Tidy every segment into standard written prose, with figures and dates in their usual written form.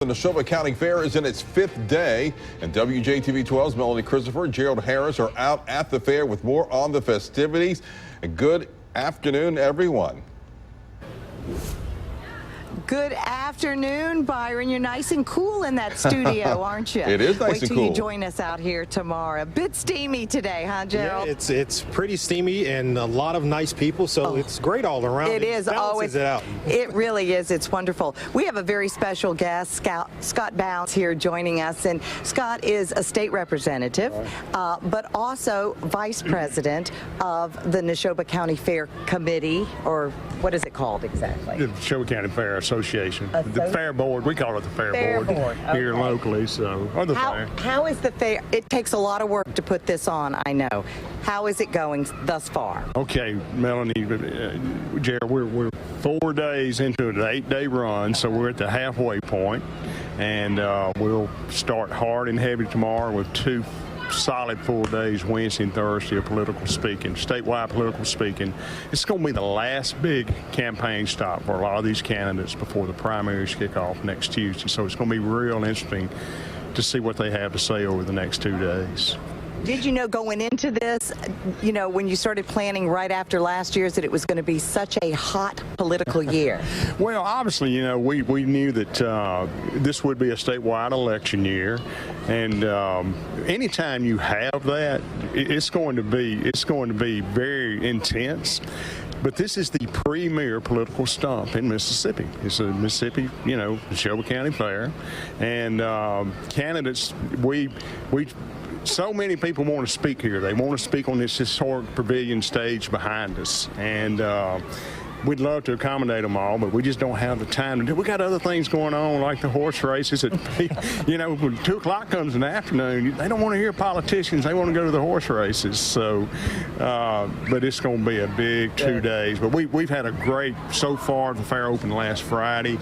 The Neshoba County Fair is in its 5th day, and WJTV 12's Melanie Christopher and Gerald Harris are out at the fair with more on the festivities. Good afternoon, everyone. Good afternoon, Byron. You're nice and cool in that studio, aren't you? It is nice and cool. Wait till you join us out here tomorrow. A bit steamy today, huh, Gerald? Yeah, it's pretty steamy and a lot of nice people, so it's great all around. It is always. It out. It really is. It's wonderful. We have a very special guest, Scott Bounce, here joining us, and Scott is a state representative, but also vice president of the Neshoba County Fair Committee, or what is it called exactly? The Neshoba County Fair Association. The Fair Board, we call it the Fair Board here locally, or the fair. How is the fair? It takes a lot of work to put this on, I know. How is it going thus far? Okay, Melanie, Jared, we're 4 days into an 8-day run, so we're at the halfway point, and we'll start hard and heavy tomorrow with 2 solid full days, Wednesday and Thursday, of political speaking, statewide political speaking. It's going to be the last big campaign stop for a lot of these candidates before the primaries kick off next Tuesday. So it's going to be real interesting to see what they have to say over the next 2 days. Did you know going into this, you know, when you started planning right after last year's, that it was going to be such a hot political year? Well, obviously, you know, we knew that this would be a statewide election year, and anytime you have that, it's going to be very intense. But this is the premier political stump in Mississippi. It's a Mississippi, you know, Neshoba County Fair, and candidates, so many people want to speak here. They want to speak on this historic pavilion stage behind us, and we'd love to accommodate them all, but we just don't have the time to do. We got other things going on, like the horse races. You know, when 2 o'clock comes in the afternoon, they don't want to hear politicians. They want to go to the horse races. So, but it's going to be a big 2 days. But we've had a great, so far, the fair opened last Friday.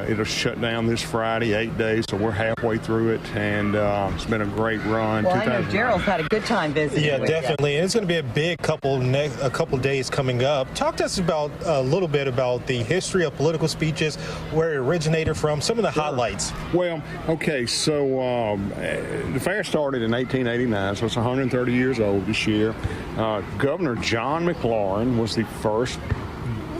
It'll shut down this Friday, 8 days, so we're halfway through it, and it's been a great run. Well, I know Gerald's had a good time visiting. Yeah, definitely. And it's going to be a big couple days coming up. Talk to us about a little bit about the history of political speeches, where it originated from, some of the highlights. Well, okay, so the fair started in 1889, so it's 130 years old this year. Governor John McLaurin was the first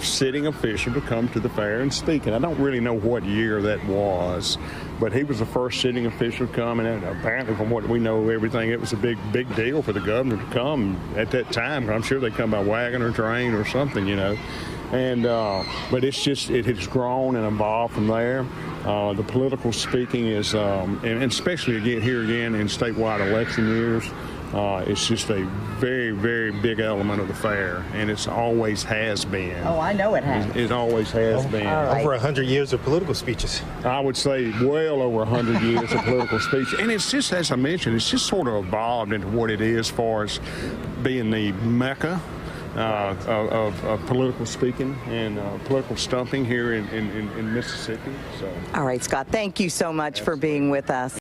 sitting official to come to the fair and speak, and I don't really know what year that was, but he was the first sitting official to come, and apparently from what we know, everything, it was a big deal for the governor to come at that time. I'm sure they come by wagon or train or something, you know, and but it has grown and evolved from there. The political speaking is, and especially again in statewide election years, it's just a very big element of the fair, and it's always has been. Oh, I know it has. It always has been. Right. Over 100 years of political speeches. I would say well over 100 years of political speech, and it's just, as I mentioned, it's just sort of evolved into what it is as far as being the mecca of political speaking and political stumping here in Mississippi. So. All right, Scott, thank you so much for being with us.